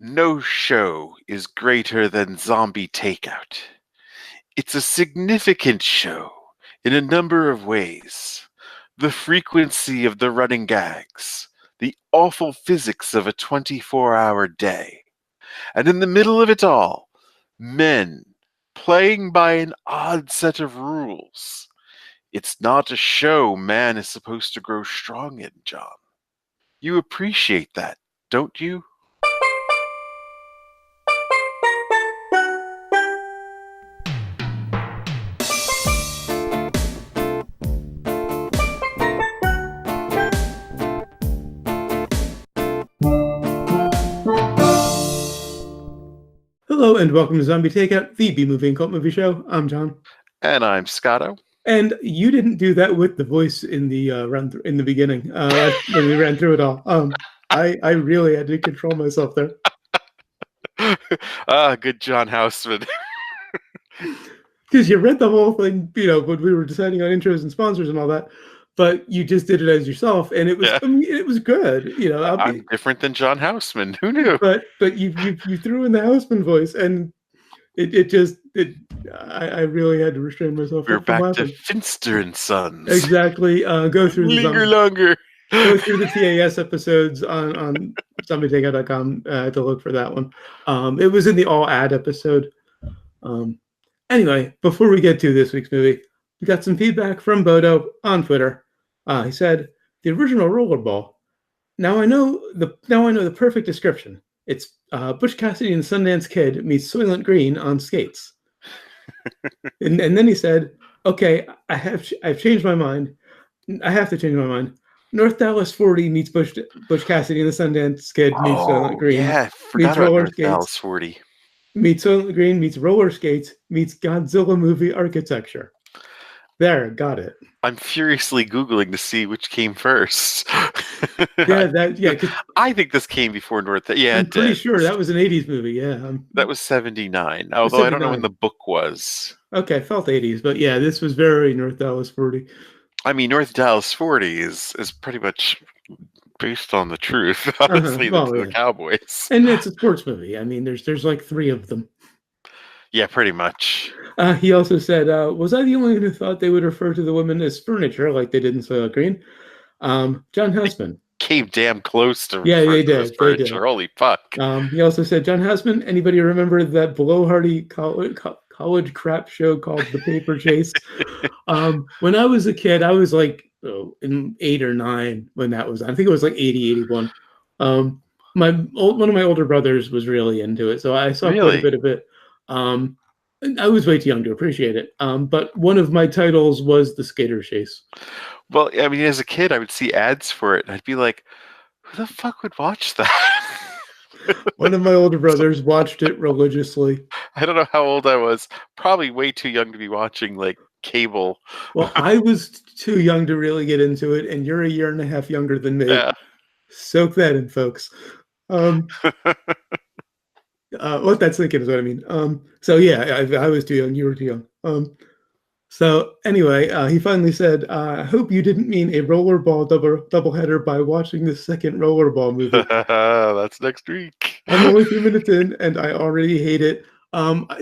No show is greater than Zombie Takeout. It's a significant show in a number of ways. The frequency of the running gags, the awful physics of a 24-hour day, and in the middle of it all, men playing by an odd set of rules. It's not a show man is supposed to grow strong in, John. You appreciate that, don't you? Hello and welcome to Zombie Takeout, the B-movie and cult movie show. I'm John, And I'm Scotto. and you didn't do that with the voice in the in the beginning when we ran through it all. I really had to control myself there Good John Houseman. because you read the whole thing, when we were deciding on intros and sponsors and all that. But you just did it as yourself, and it was Yeah. I mean, it was good. I'm different than John Houseman. Who knew? But you threw in the Houseman voice, and I really had to restrain myself. We're from back laughing. to Finster and Sons. Exactly. Go through Linger longer. Go through the TAS episodes on zombietakeout.com to look for that one. It was in the all ad episode. Anyway, before we get to this week's movie, we got some feedback from Bodo on Twitter. He said, "The original Rollerball. Now I know the perfect description. It's Butch Cassidy and Sundance Kid meets Soylent Green on skates." and then he said, "Okay, I've changed my mind. I have to change my mind. North Dallas 40 meets Butch Cassidy and the Sundance Kid meets Soylent Green. Yeah, forgot about North Dallas 40. Meets Soylent Green meets roller skates meets Godzilla movie architecture." There, got it. I'm furiously Googling to see which came first. Yeah, I think this came before North. Yeah, I'm pretty sure that was an 80s movie. Yeah, that was 79. Although I don't know when the book was. Okay, felt 80s, but yeah, this was very North Dallas 40. I mean, North Dallas 40 is pretty much based on the truth, honestly, the Cowboys. And it's a sports movie. I mean, there's like 3 of them. Yeah, pretty much. He also said, "Was I the only one who thought they would refer to the women as furniture like they did in Soylent Green?" John Houseman came damn close to they did. Furniture. Holy fuck. He also said, "John Houseman, anybody remember that blowhardy college crap show called The Paper Chase?" When I was a kid, I was like in 8 or 9 when that was. I think it was like 80, 81. One of my older brothers was really into it, so I saw quite a bit of it. I was way too young to appreciate it. But one of my titles was The Skater Chase. Well, I mean, as a kid, I would see ads for it, and I'd be like, who the fuck would watch that? One of my older brothers watched it religiously. I don't know how old I was. Probably way too young to be watching, like, cable. Well, I was too young to really get into it, and you're a year and a half younger than me. Yeah. Soak that in, folks. What that's thinking is what I mean. So yeah, I was too young. You were too young. So anyway, he finally said, "I hope you didn't mean a Rollerball doubleheader by watching the second Rollerball movie." That's next week. I'm only 2 minutes in, and I already hate it.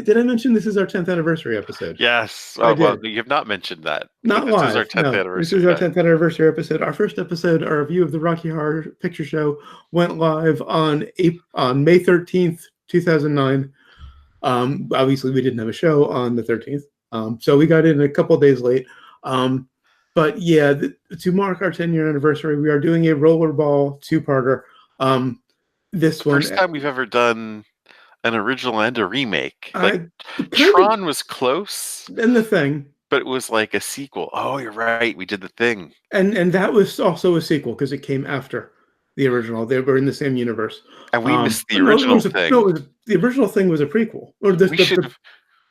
Did I mention this is our 10th anniversary episode? Yes. Oh, well, you have not mentioned that. Not live. This is our 10th anniversary. This is our 10th anniversary episode. Our first episode, our review of the Rocky Horror Picture Show, went live on May 13th, 2009. Obviously, we didn't have a show on the 13th, so we got in a couple days late. But yeah, to mark our 10-year anniversary, we are doing a Rollerball 2-parter. This one, first time we've ever done an original and a remake. Like Tron was close, and The Thing, but it was like a sequel. Oh, you're right. We did The Thing, and that was also a sequel because it came after the original. They were in the same universe, and we missed the original thing. The original thing was a prequel. Or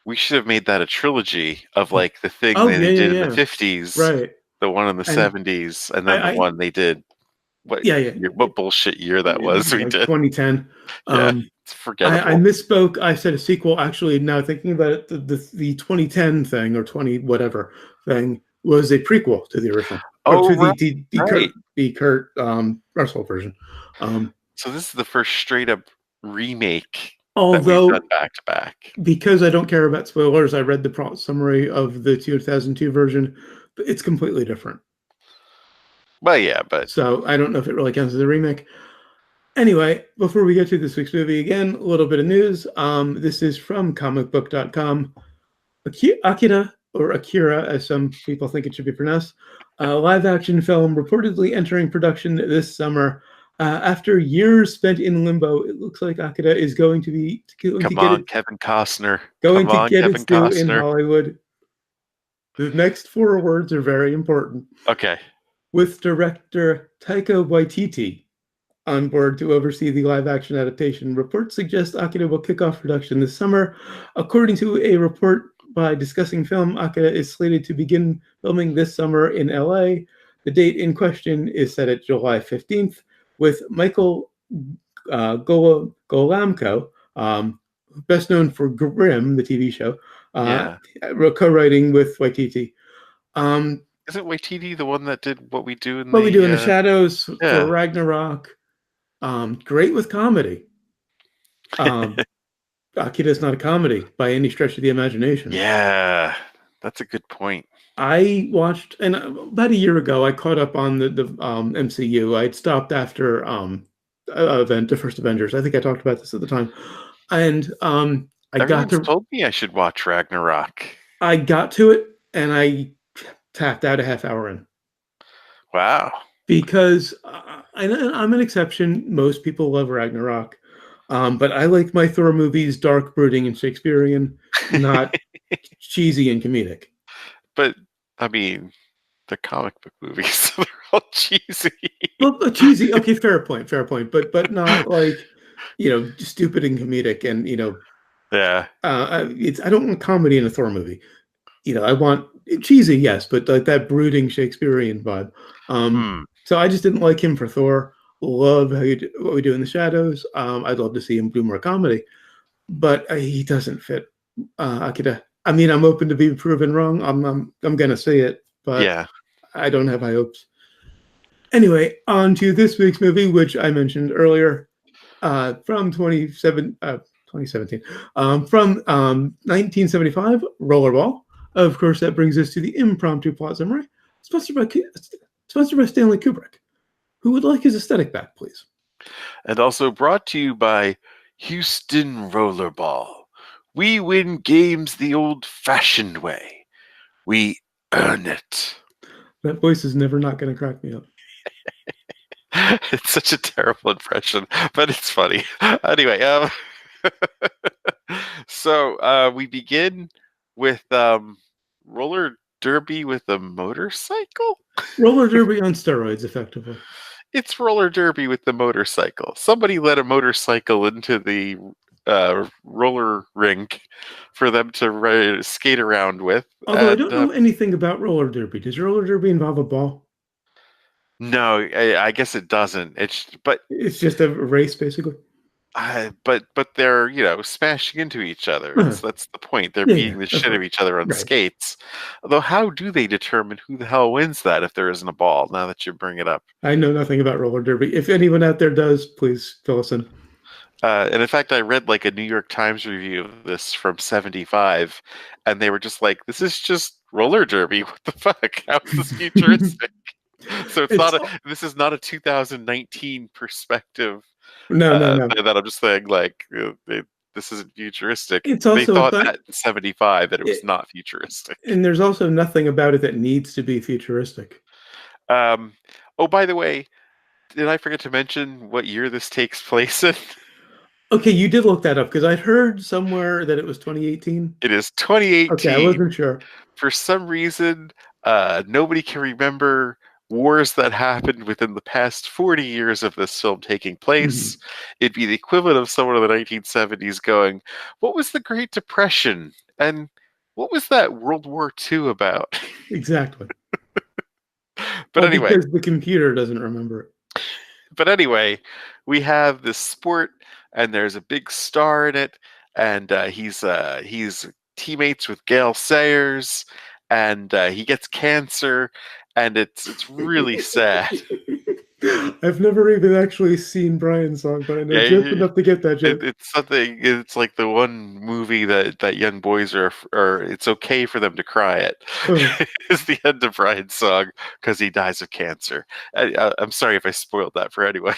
we should have made that a trilogy of like the thing they did in the 50s, right? The one in the 70s, and then the one they did. What bullshit year that was? We did 2010. It's forgettable. I misspoke. I said a sequel. Actually, now thinking about it, the 2010 thing or 20 whatever thing was a prequel to the original. The Kurt Russell version. So this is the first straight up remake that we've done Although, back to back. because I don't care about spoilers, I read the summary of the 2002 version, but it's completely different. Well, yeah, but So I don't know if it really counts as a remake. Anyway, before we get to this week's movie, again, a little bit of news. This is from comicbook.com. Akira, or Akira, as some people think it should be pronounced, a live action film reportedly entering production this summer. After years spent in limbo, it looks like Akira is going to come get on, it Kevin Costner. going Come to on, get its Kevin due in Costner. Hollywood. The next four words are very important. Okay. With director Taika Waititi on board to oversee the live action adaptation, reports suggest Akira will kick off production this summer. According to a report by Discussing Film, Akira is slated to begin filming this summer in LA. The date in question is set at July 15th, with Michael Golamko, best known for Grimm, the TV show, Yeah. co-writing with Waititi. Isn't Waititi the one that did What We Do in What We Do in the the Shadows, for yeah. Ragnarok. Great with comedy. Akira's not a comedy by any stretch of the imagination. Yeah. That's a good point. I watched, and about a year ago, I caught up on the MCU. I'd stopped after the first Avengers. I think I talked about this at the time, and Everyone's told me I should watch Ragnarok. I got to it, and I tapped out a half hour in. Wow. Because I'm an exception. Most people love Ragnarok. But I like my Thor movies dark, brooding, and Shakespearean, not cheesy and comedic. But, I mean, the comic book movies, they're all cheesy. Well, cheesy, okay, fair point. But not like, stupid and comedic and, Yeah. I don't want comedy in a Thor movie. I want cheesy, yes, but like that brooding Shakespearean vibe. So I just didn't like him for Thor. Love What We Do in the Shadows. I'd love to see him do more comedy, but he doesn't fit Akira. I mean, I'm open to be proven wrong. I'm gonna say it, but Yeah. I don't have high hopes. Anyway, on to this week's movie, which I mentioned earlier, from 2017, from 1975, Rollerball. Of course, that brings us to the impromptu plot summary, sponsored by Stanley Kubrick. Who would like his aesthetic back, please? And also brought to you by Houston Rollerball. We win games the old-fashioned way. We earn it. That voice is never not going to crack me up. It's such a terrible impression, but it's funny. Anyway, so we begin with roller derby with a motorcycle? Roller derby on steroids, effectively. It's roller derby with the motorcycle. Somebody let a motorcycle into the roller rink for them to skate around with. Although I don't know anything about roller derby. Does roller derby involve a ball? No, I guess it doesn't. It's just a race, basically. But they're smashing into each other. That's the point. They're beating the shit of each other on skates. Although, how do they determine who the hell wins that if there isn't a ball? Now that you bring it up, I know nothing about roller derby. If anyone out there does, please fill us in. And in fact, I read like a New York Times review of this from '75, and they were just like, "This is just roller derby. What the fuck? How is this futuristic?" So this is not a 2019 perspective. No. That I'm just saying, like, this isn't futuristic. It's also they thought that in '75 that it was not futuristic. And there's also nothing about it that needs to be futuristic. Oh, by the way, did I forget to mention what year this takes place in? Okay, you did look that up because I'd heard somewhere that it was 2018. It is 2018. Okay, I wasn't sure. For some reason, nobody can remember wars that happened within the past 40 years of this film taking place. It'd be the equivalent of someone in the 1970s going, what was the Great Depression? And what was that World War II about? Exactly. But anyway. Because the computer doesn't remember it. But anyway, we have this sport, and there's a big star in it, and he's teammates with Gail Sayers, and he gets cancer, and it's really sad. I've never even actually seen Brian's song, but I know Yeah, just enough to get that joke. it's something. It's like the one movie that young boys are. It's okay for them to cry at. Oh. Is the end of Brian's song because he dies of cancer. I'm sorry if I spoiled that for anyone.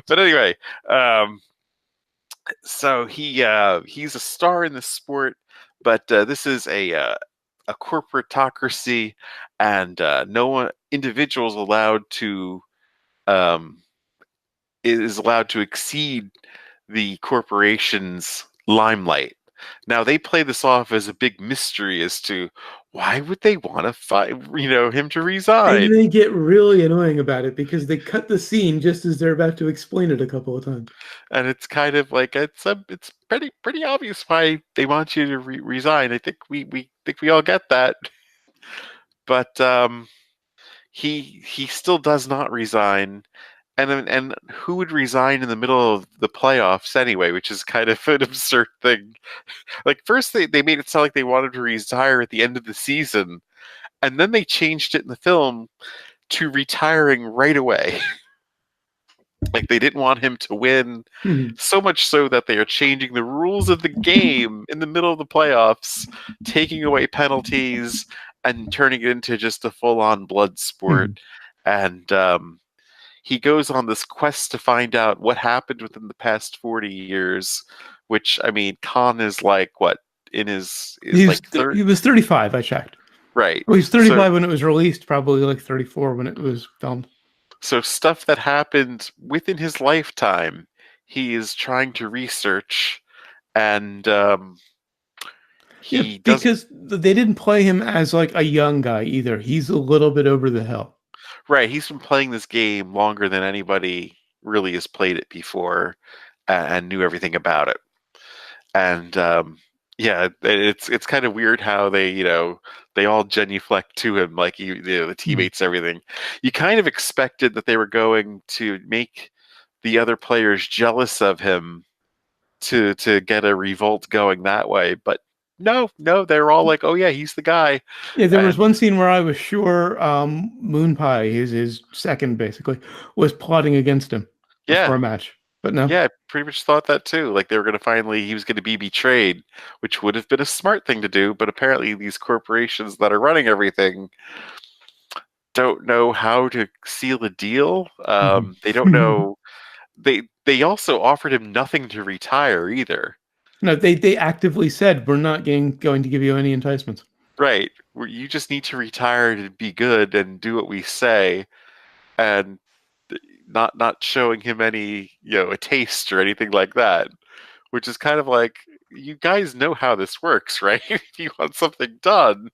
But anyway, um, so he's a star in the sport, but this is a corporatocracy, and no one individuals allowed to um, is allowed to exceed the corporation's limelight. Now they play this off as a big mystery as to why would they want to fight, him to And resign. they get really annoying about it because they cut the scene just as they're about to explain it a couple of times. And it's kind of like it's pretty obvious why they want you to resign. I think we think we all get that, but he still does not resign. And who would resign in the middle of the playoffs anyway, which is kind of an absurd thing. Like first they made it sound like they wanted to retire at the end of the season, and then they changed it in the film to retiring right away. Like they didn't want him to win, Mhm. so much so that they are changing the rules of the game in the middle of the playoffs, taking away penalties and turning it into just a full-on blood sport. Mhm. And he goes on this quest to find out what happened within the past 40 years, which I mean, Khan is like what in his is like third, He was 35, I checked. right? Well, he was So 35 when it was released, probably like 34 when it was filmed. so stuff that happened within his lifetime, he is trying to research, and Yeah, he doesn't. because they didn't play him as like a young guy either. He's a little bit over the hill. Right, he's been playing this game longer than anybody really has played it before, and knew everything about it. And yeah, it's kind of weird how they all genuflect to him, like the Mhm. teammates, everything. You kind of expected that they were going to make the other players jealous of him to get a revolt going that way, but no, they're all like, oh yeah, he's the guy. Yeah, there was And one scene where I was sure Moon Pie, his second basically, was plotting against him before yeah, a match. But no. yeah, I pretty much thought that too. Like they were going to finally, he was going to be betrayed, which would have been a smart thing to do. But apparently, these corporations that are running everything don't know how to seal a deal. They don't Mhm. know. They also offered him nothing to retire either. No, they actively said we're not going to give you any enticements. Right. You just need to retire to be good and do what we say, and not showing him any, a taste or anything like that, which is kind of like, you guys know how this works, right? If you want something done,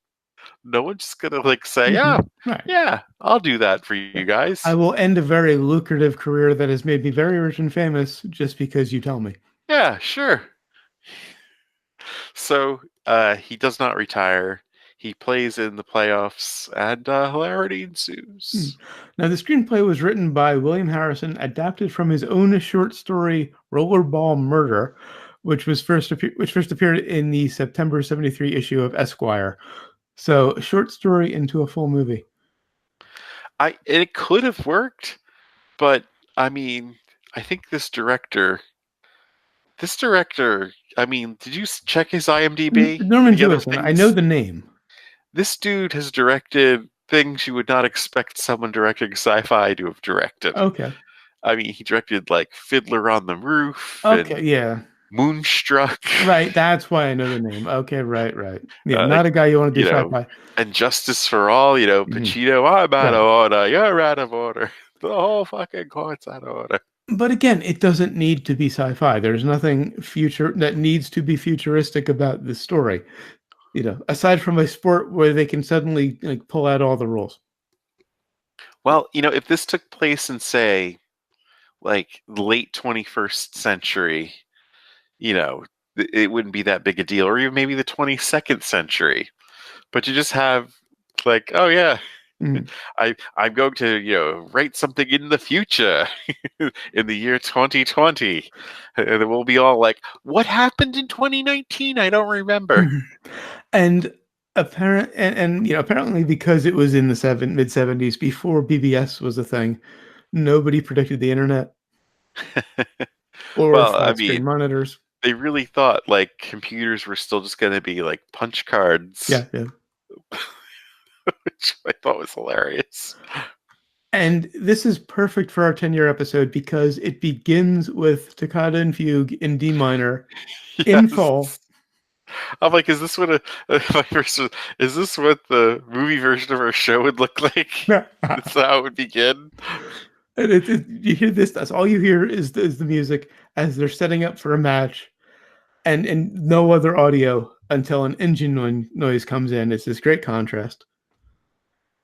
no one's just gonna like say, yeah, Right. yeah, I'll do that for you I guys. will end a very lucrative career that has made me very rich and famous just because you tell me. Yeah, sure. So he does not retire. He plays in the playoffs, and hilarity Hmm. ensues. Now, the screenplay was written by William Harrison, adapted from his own short story "Rollerball Murder," which first appeared in the September '73 issue of Esquire. So, a short story into a full movie. It could have worked, but I mean, I think this director, I mean, did you check his IMDb? Norman The other Jewison, I know things? the name. This dude has directed things you would not expect someone directing sci-fi to have directed. Okay. I mean, he directed like Fiddler on the Roof Okay. and Yeah. Moonstruck, Right. That's why I know the name. Okay. Right. Right. Yeah. like Not a guy you want to do you know, sci-fi. and Justice for All. Mhm. Pacino, I'm out Right. of order. You're out of order. The whole fucking court's out of order. But again, it doesn't need to be sci-fi. There's nothing future that needs to be futuristic about this story. Aside from a sport where they can suddenly like pull out all the rules. Well, if this took place in, say, like the late 21st century, it wouldn't be that big a deal, or even maybe the 22nd century. But you just have like, oh yeah, Mhm. I'm going to write something in the future in the year 2020, and then we'll be all like, what happened in 2019? I don't remember. And Apparently because it was in the mid 70s before BBS was a thing, nobody predicted the internet or Well, I flat mean, screen monitors. they really thought like computers were still just going to be like punch cards, Yeah, yeah. which I thought was hilarious. And this is perfect for our 10-year episode because it begins with Toccata and Fugue in D minor in full. Yes. I'm like, is this what is this what the movie version of our show would look like? And Is that how it would begin? you hear this, that's all you hear is the music as they're setting up for a match, and no other audio until an engine noise comes in. It's this great contrast.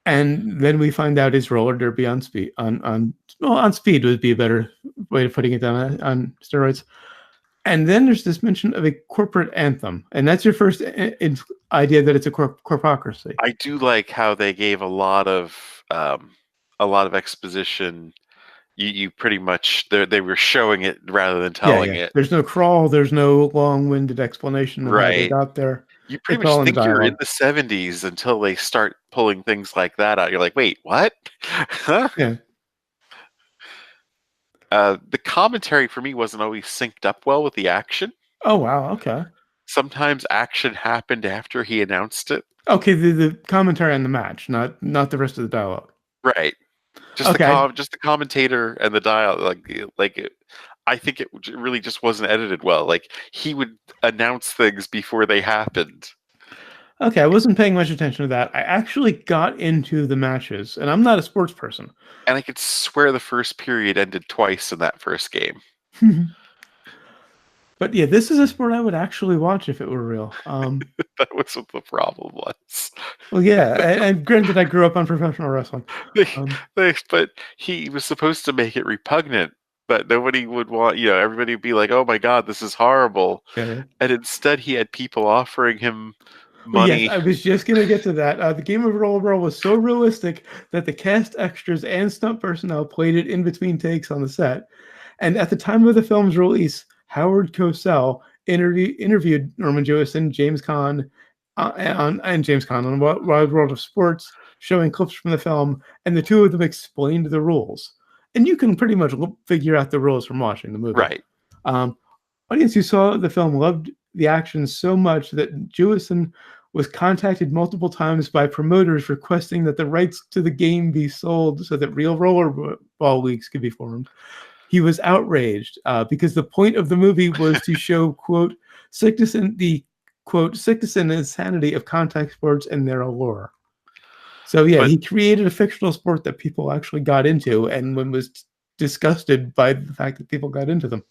And then we find out his roller derby on speed on speed would be a better way of putting it down on steroids. And then there's this mention of a corporate anthem, and that's your first idea that it's a corpocracy. I do like how they gave a lot of exposition. You pretty much they were showing it rather than telling it. There's no crawl. There's no long-winded explanation of how they Right. got there. You pretty It's much all in the think you're in dialogue. the 70s until they start pulling things like that out. You're like, wait, what? Huh? Yeah. The commentary for me wasn't always synced up well with the action. Oh wow. Okay. Sometimes action happened after he announced it. Okay. The commentary on the match, not the rest of the dialogue. Right. Okay. Just the commentator and the dialogue. I think it really just wasn't edited well. Like he would announce things before they happened. Okay. I wasn't paying much attention to that. I actually got into the matches, and I'm not a sports person. And I could swear the first period ended twice in that first game. But yeah, this is a sport I would actually watch if it were real. That was what the problem was. Well, yeah, and granted, I grew up on professional wrestling. But he was supposed to make it repugnant, but nobody would want, everybody would be like, oh my God, this is horrible. Yeah. And instead, he had people offering him Well, yes, money. I was just going to get to that. The game of Rollerball was so realistic that the cast extras and stunt personnel played it in between takes on the set. And at the time of the film's release, Howard Cosell interviewed Norman Jewison, James Caan, and James Caan on Wild World of Sports, showing clips from the film, and the two of them explained the rules. And you can pretty much figure out the rules from watching the movie. Right. Audience who saw the film loved the action so much that Jewison was contacted multiple times by promoters requesting that the rights to the game be sold so that real rollerball leagues could be formed. He was outraged because the point of the movie was to show, quote, sickness and insanity of contact sports and their allure. So yeah, he created a fictional sport that people actually got into, and was disgusted by the fact that people got into them.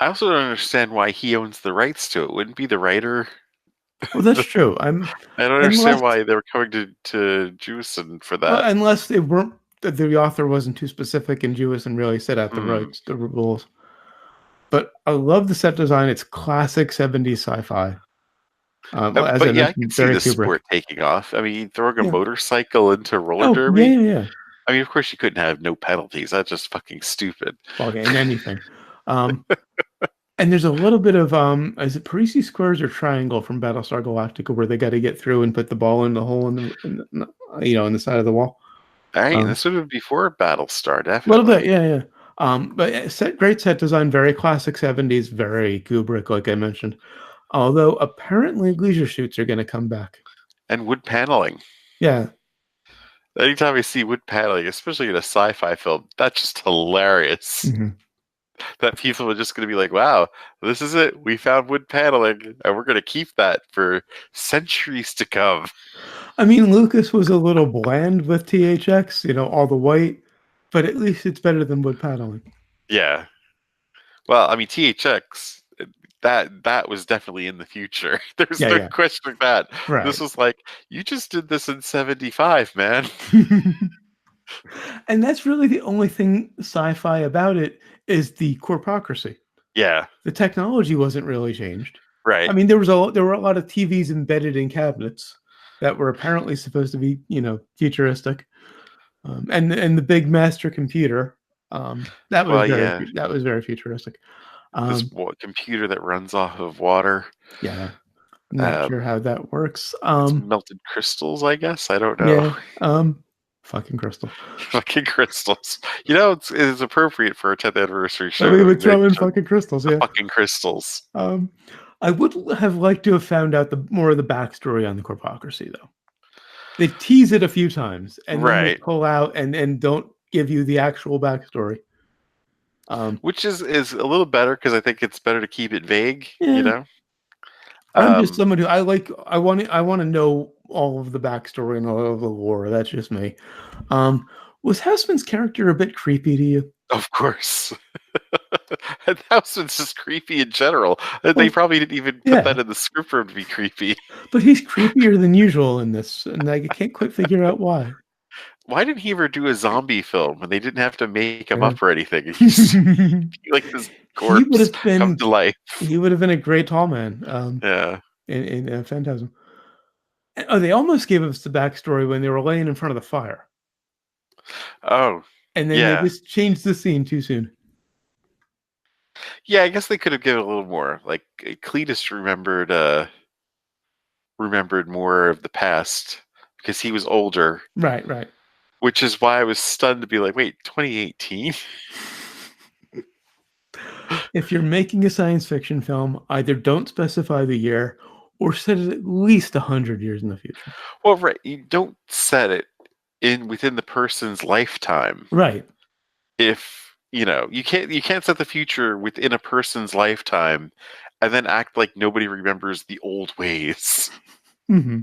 I also don't understand why he owns the rights to it. Wouldn't be the writer? Well, that's true. I don't understand why they were coming to Jewison for that. Well, unless they weren't, the author wasn't too specific and Jewison really set out the rights, the rules. But I love the set design. It's classic 70s sci-fi. But yeah, I can see the sport taking off. I mean, throwing a motorcycle into roller derby. Yeah. I mean, of course, you couldn't have no penalties. That's just fucking stupid. Well, in anything. And there's a little bit of is it Parisi squares or triangle from Battlestar Galactica where they got to get through and put the ball in the hole in the side of the wall. All right, this would have been before Battlestar, definitely. A little bit, yeah. But great set design, very classic 70s, very Kubrick, like I mentioned. Although apparently leisure shoots are going to come back. And wood paneling. Yeah. Anytime I see wood paneling, especially in a sci-fi film, that's just hilarious. Mm-hmm. That people are just going to be like, wow, this is it. We found wood paneling, and we're going to keep that for centuries to come. I mean, Lucas was a little bland with THX, all the white, but at least it's better than wood paneling. Yeah. Well, I mean, THX, that was definitely in the future. There's no questioning that. Right. This was like, you just did this in 75, man. And that's really the only thing sci-fi about it is the corpocracy. Yeah. The technology wasn't really changed. Right. I mean, there were a lot of TVs embedded in cabinets that were apparently supposed to be, futuristic. And the big master computer, that was very futuristic. This computer that runs off of water. Yeah. Not sure how that works. It's melted crystals, I guess. I don't know. Yeah. Fucking crystal. Fucking crystals. It's appropriate for a 10th anniversary I show. mean, would They throw in showed fucking crystals, the yeah. fucking crystals. I would have liked to have found out the more of the backstory on the corpocracy, though. They tease it a few times, and then they Right. pull out and don't give you the actual backstory. Which is a little better because I think it's better to keep it vague, Yeah. I'm just Um, someone who I want to know all of the backstory and all of the lore. That's just me. Was Houseman's character a bit creepy to you? of course. And Houseman's just creepy in general. They Well, probably didn't even put yeah, that in the script for him to be creepy. but he's creepier than usual in this, and I can't quite figure out why. Why didn't he ever do a zombie film when they didn't have to make him Yeah. up or anything? He's like this He would corpse have come been to life. a great tall man. Yeah. In Phantasm. Oh, they almost gave us the backstory when they were laying in front of the fire, Oh, and then they yeah. just changed the scene too soon. Yeah, I guess they could have given a little more. Like Cletus remembered more of the past because he was older. Right, right. Which is why I was stunned to be like, wait, 2018? If you're making a science fiction film, either don't specify the year or set it at least 100 years in the future. Well, right. You don't set it within the person's lifetime. Right. If you can't set the future within a person's lifetime and then act like nobody remembers the old ways. Mm-hmm.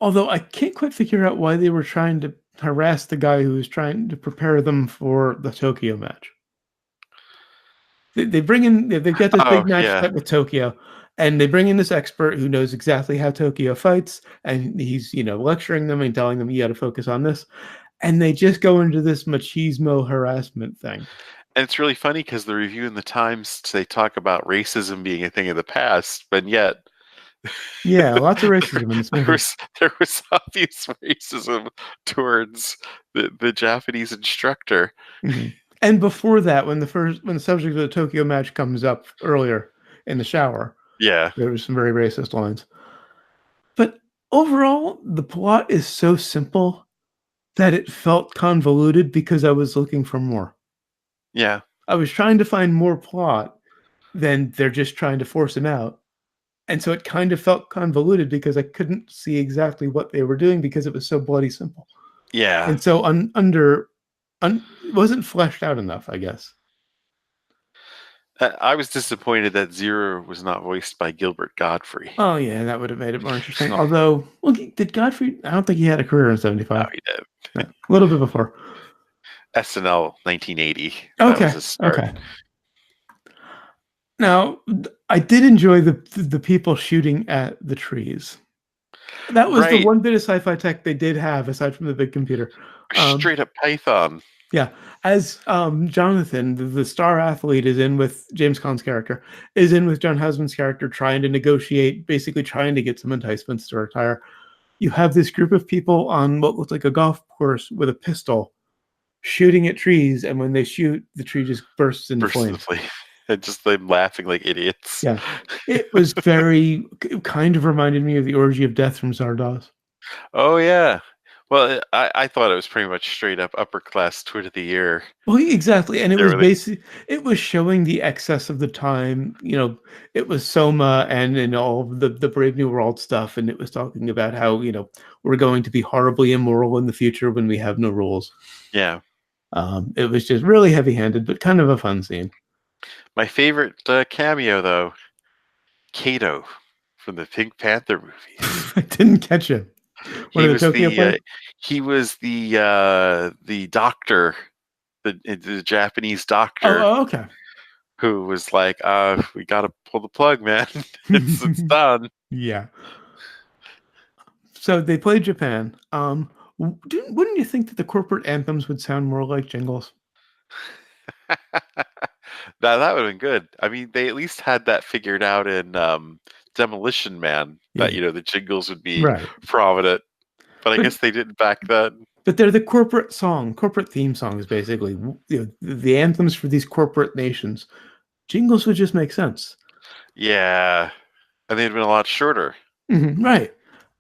Although I can't quite figure out why they were trying to harass the guy who was trying to prepare them for the Tokyo match. They bring in, they've got this Oh, big match yeah. set with Tokyo, and they bring in this expert who knows exactly how Tokyo fights, and he's, lecturing them and telling them, you got to focus on this. And they just go into this machismo harassment thing. And it's really funny because the review in the Times, they talk about racism being a thing of the past, but yet Yeah, lots of racism in this movie. there was obvious racism towards the Japanese instructor. Mm-hmm. And before that, when the subject of the Tokyo match comes up earlier in the shower, Yeah. there was some very racist lines. But overall, the plot is so simple that it felt convoluted because I was looking for more. Yeah. I was trying to find more plot than they're just trying to force him out. And so it kind of felt convoluted because I couldn't see exactly what they were doing because it was so bloody simple. Yeah. And so it wasn't fleshed out enough, I guess. I was disappointed that Zero was not voiced by Gilbert Godfrey. Oh, yeah, that would have made it more interesting. Although, well, did Godfrey? I don't think he had a career in 75. No, he did. Yeah, a little bit before. SNL 1980. Okay. That was his start. Okay. Now, I did enjoy the people shooting at the trees. That was the one bit of sci-fi tech they did have, aside from the big computer. Straight up Python. Yeah. As Jonathan, the star athlete, is in with James Caan's character, is in with John Husband's character, trying to negotiate, basically trying to get some enticements to retire. You have this group of people on what looks like a golf course with a pistol shooting at trees, and when they shoot, the tree just bursts into flames. And just them laughing like idiots. Yeah. It was it kind of reminded me of the Orgy of Death from Zardoz. Oh, yeah. Well, I thought it was pretty much straight up upper class twit of the year. Well, exactly. And it was basically, it was showing the excess of the time. It was Soma and all of the Brave New World stuff. And it was talking about how, we're going to be horribly immoral in the future when we have no rules. Yeah. It was just really heavy handed, but kind of a fun scene. My favorite cameo, though, Kato from the Pink Panther movies. I didn't catch him. He was the doctor, the Japanese doctor. Oh, okay. Who was like, we got to pull the plug, man. It's done. Yeah. So they played Japan. Wouldn't you think that the corporate anthems would sound more like jingles? Now, that would have been good. I mean, they at least had that figured out in Demolition Man, that the jingles would be prominent. But I guess they didn't back then. But they're the corporate theme songs, basically. The anthems for these corporate nations. Jingles would just make sense. Yeah. And they'd been a lot shorter. Right.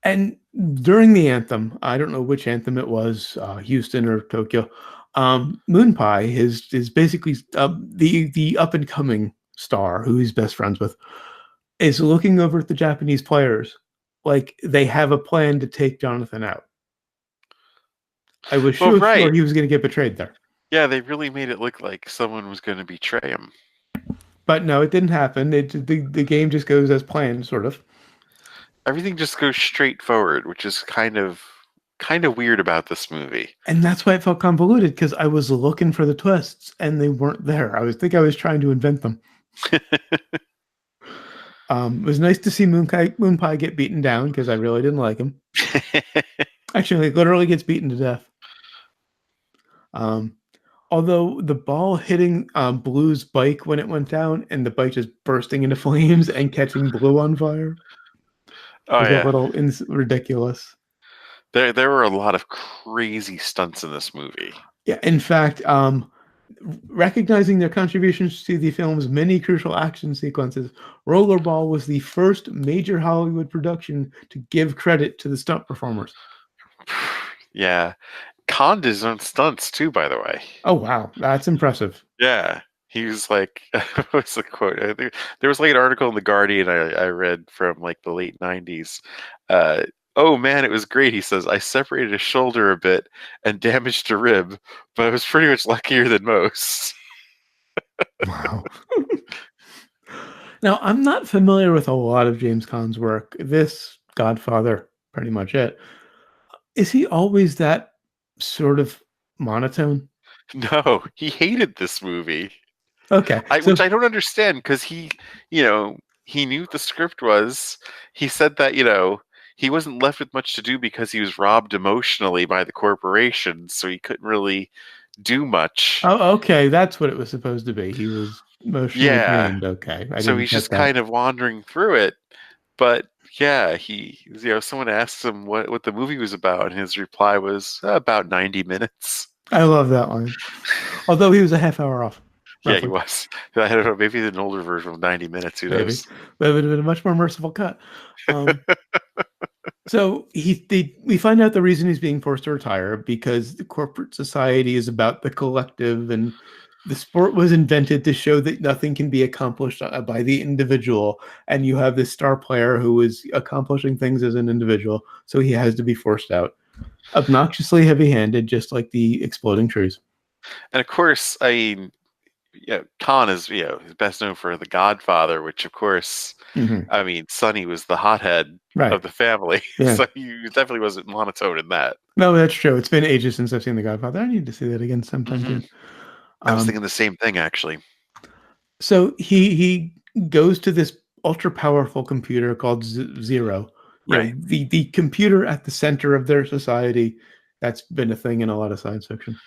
And during the anthem, I don't know which anthem it was, Houston or Tokyo. Moon Pie is basically the up and coming star who he's best friends with is looking over at the Japanese players like they have a plan to take Jonathan out. I was Well, sure right. he was going to get betrayed there. Yeah, they really made it look like someone was going to betray him. But no, it didn't happen. The game just goes as planned, sort of. Everything just goes straight forward, which is kind of weird about this movie. And that's why it felt convoluted because I was looking for the twists and they weren't there. I was trying to invent them. It was nice to see Moon Pie get beaten down because I really didn't like him. Actually, he literally gets beaten to death. Although the ball hitting Blue's bike when it went down and the bike just bursting into flames and catching Blue on fire Oh was a yeah. little ridiculous. There were a lot of crazy stunts in this movie. Yeah, in fact, recognizing their contributions to the film's many crucial action sequences, Rollerball was the first major Hollywood production to give credit to the stunt performers. Yeah. Khan did his own stunts too, by the way. Oh wow, that's impressive. Yeah. He was like, what's the quote? I think there was like an article in The Guardian I read from like the late 90s. Oh man, it was great. He says, I separated a shoulder a bit and damaged a rib, but I was pretty much luckier than most. Wow. Now, I'm not familiar with a lot of James Caan's work. This, Godfather, pretty much it. Is he always that sort of monotone? No, he hated this movie. Okay. Which I don't understand because he knew what the script was. He said that, he wasn't left with much to do because he was robbed emotionally by the corporation, so he couldn't really do much. Oh, okay. That's what it was supposed to be. He was emotionally drained. Okay. I So didn't he's get just that. kind of wandering through it. But yeah, someone asked him what the movie was about, and his reply was about 90 minutes. I love that line. Although he was a half hour off. Yeah, Roughly. he was. I don't know. Maybe an older version of 90 minutes. Who knows? But it would have been a much more merciful cut. So we find out the reason he's being forced to retire because the corporate society is about the collective, and the sport was invented to show that nothing can be accomplished by the individual. And you have this star player who is accomplishing things as an individual, so he has to be forced out. Obnoxiously heavy-handed, just like the exploding trees. And of course, I mean, Khan is best known for The Godfather, which of course, I mean, Sonny was the hothead of the family, so he definitely wasn't monotone in that. No, that's true. It's been ages since I've seen The Godfather. I need to see that again sometime soon. I was thinking the same thing actually. So he goes to this ultra powerful computer called Zero. Right. The computer at the center of their society. That's been a thing in a lot of science fiction.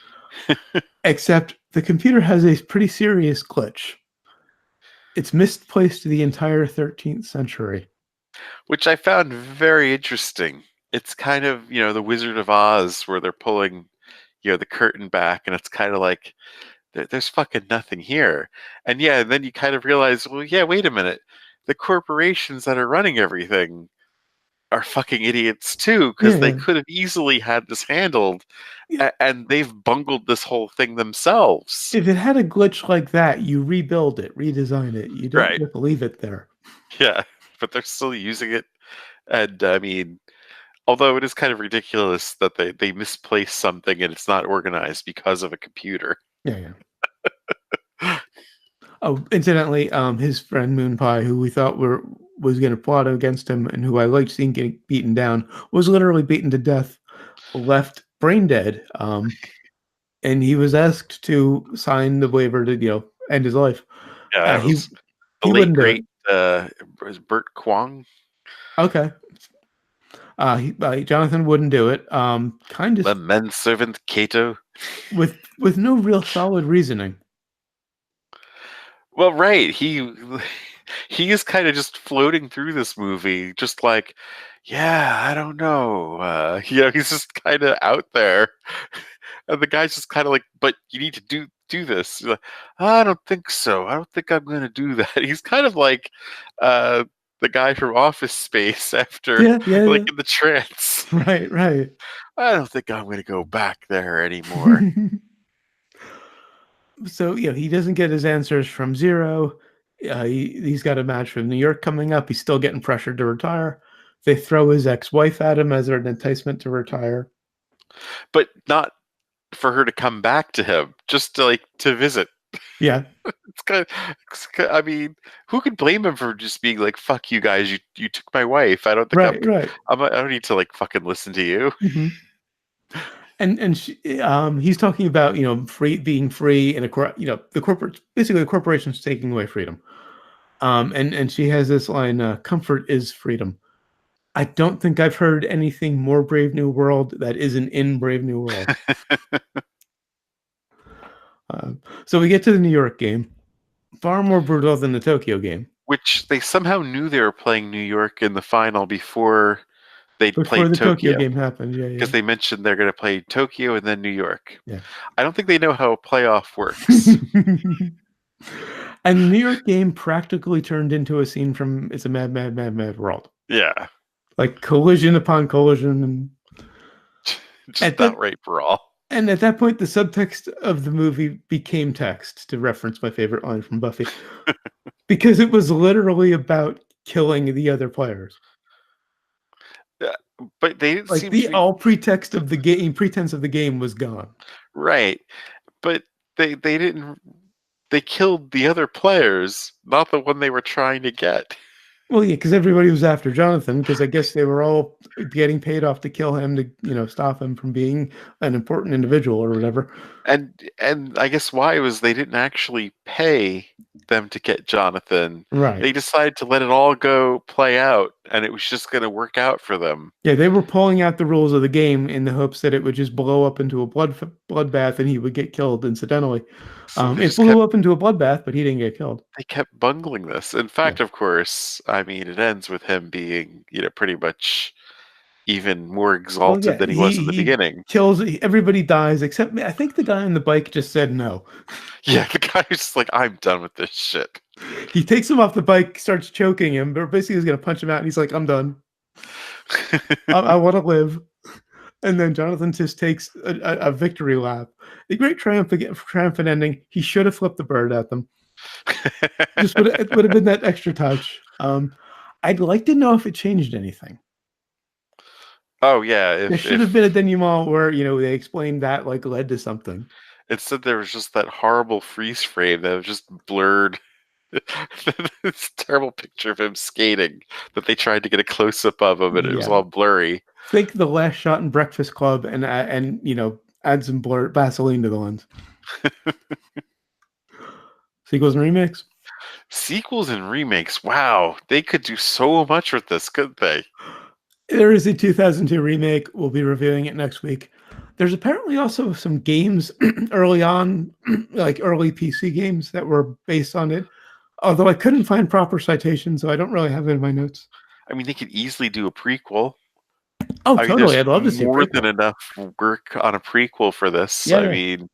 Except the computer has a pretty serious glitch. It's misplaced the entire 13th century. Which I found very interesting. It's kind of, the Wizard of Oz where they're pulling, the curtain back and it's kind of like, there's fucking nothing here. And then you kind of realize, well, yeah, wait a minute. The corporations that are running everything are fucking idiots too, because they could have easily had this handled, and they've bungled this whole thing themselves. If it had a glitch like that, you rebuild it, redesign it. You don't just leave it there. Yeah, but they're still using it. And I mean, although it is kind of ridiculous that they misplace something and it's not organized because of a computer. Yeah. Oh, incidentally, his friend Moon Pie, who we thought was going to plot against him and who I liked seeing getting beaten down, was literally beaten to death, left brain dead. And he was asked to sign the waiver to, end his life. Yeah, he the late great Bert Kwong. Okay. Jonathan wouldn't do it. Kind of the menservant Cato. With no real solid reasoning. Well, right. He is kind of just floating through this movie, just like, yeah, I don't know. He's just kind of out there. And the guy's just kind of like, but you need to do this. Like, I don't think so. I don't think I'm going to do that. He's kind of like the guy from Office Space after, Yeah, yeah, like, yeah. in the trance. Right, right. I don't think I'm going to go back there anymore. So, he doesn't get his answers from Zero. He's got a match with New York coming up. He's still getting pressured to retire. They throw his ex-wife at him as an enticement to retire. But not for her to come back to him, just to, like, to visit. Yeah, I mean, who could blame him for just being like, "Fuck you guys, you took my wife. I don't think right, right. I don't need to like fucking listen to you." Hmm. And he's talking about being free and the corporate, basically the corporation's taking away freedom. And she has this line, "Comfort is freedom." I don't think I've heard anything more Brave New World that isn't in Brave New World. So we get to the New York game, far more brutal than the Tokyo game. Which they somehow knew they were playing New York in the final before they Before played the Tokyo Tokyo, game happened, yeah, because yeah, they mentioned they're going to play Tokyo and then New York. yeah. I don't think they know how a playoff works. And the New York game practically turned into a scene from It's a Mad, Mad, Mad, Mad World. Yeah, Like collision upon collision, and just at that outright brawl. and at that point, the subtext of the movie became text. To reference my favorite line from Buffy, because it was literally about killing the other players. Yeah, but they didn't Like seem to the be all pretext of the game, pretense of the game was gone. right. But they didn't. They killed the other players, not the one they were trying to get. Well, yeah, because everybody was after Jonathan, because I guess they were all getting paid off to kill him to, stop him from being an important individual or whatever. And I guess why was they didn't actually pay them to get Jonathan. Right. They decided to let it all go play out, and it was just going to work out for them. Yeah, they were pulling out the rules of the game in the hopes that it would just blow up into a bloodbath and he would get killed incidentally. So they It just blew up into a bloodbath, but he didn't get killed. kept bungling this. In Yeah. fact, of course, I mean, it ends with him being, pretty much even more exalted Well, yeah, than he was in the he beginning. kills. Everybody dies except I think the guy on the bike just said no. Yeah, the guy was just like, I'm done with this shit. He takes him off the bike, starts choking him, but basically he's gonna punch him out, and he's like, "I'm done. I want to live." And then Jonathan just takes a victory lap. A great triumphant ending. He should have flipped the bird at them. It would have been that extra touch. I'd like to know if it changed anything. Oh yeah, There should have been a denouement where they explained that led to something. instead there was just that horrible freeze frame that was just blurred. This terrible picture of him skating that they tried to get a close up of him, and it was Yeah. all blurry. Think the last shot in Breakfast Club and add some Vaseline to the lens. Sequels and remakes. Sequels and remakes. Wow, they could do so much with this, couldn't they? There is a 2002 remake. We'll be reviewing it next week. There's apparently also some games early on, like early PC games that were based on it. Although I couldn't find proper citations, so I don't really have it in my notes. I mean, they could easily do a prequel. Oh, I mean, totally. there's I'd love to see a more prequel. than enough work on a prequel for this. Yeah. I mean,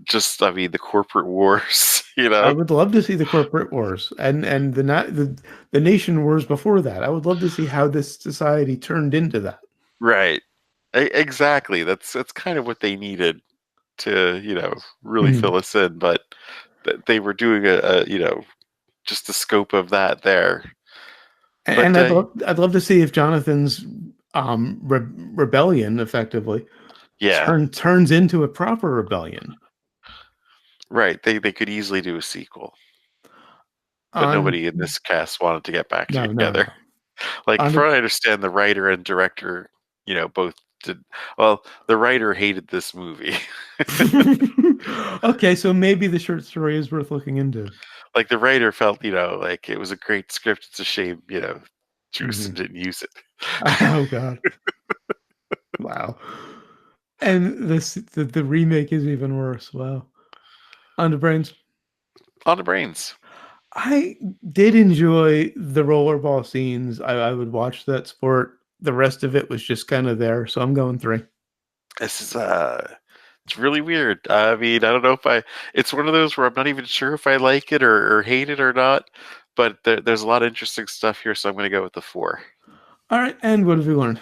the corporate wars. I would love to see the corporate wars and the nation wars before that. I would love to see how this society turned into that. Right. Exactly. That's kind of what they needed to, really fill us in. But they were doing just the scope of that there. And I'd love to see if Jonathan's rebellion effectively turns into a proper rebellion. Right. They could easily do a sequel. But nobody in this cast wanted to get back together. No. Like, from what I understand, the writer and director, both did. Well, the writer hated this movie. Okay, so maybe the short story is worth looking into. Like, the writer felt, like it was a great script. It's a shame, Jewison didn't use it. Oh God! Wow. And the remake is even worse. Wow. On to brains. On to brains. I did enjoy the rollerball scenes. I would watch that sport. The rest of it was just kind of there. So I'm going 3. This is it's really weird. I mean, I don't know if it's one of those where I'm not even sure if I like it or hate it or not. But there's a lot of interesting stuff here, so I'm going to go with the 4. All right, and what have we learned?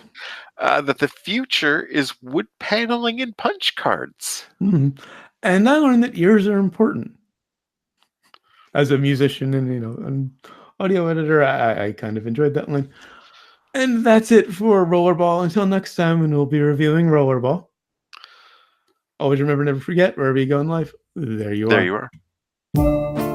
That the future is wood paneling and punch cards. And I learned that ears are important. As a musician and an audio editor, I kind of enjoyed that line. And that's it for Rollerball. Until next time, when we'll be reviewing Rollerball. Always remember, never forget, wherever you go in life, there you There are. you are.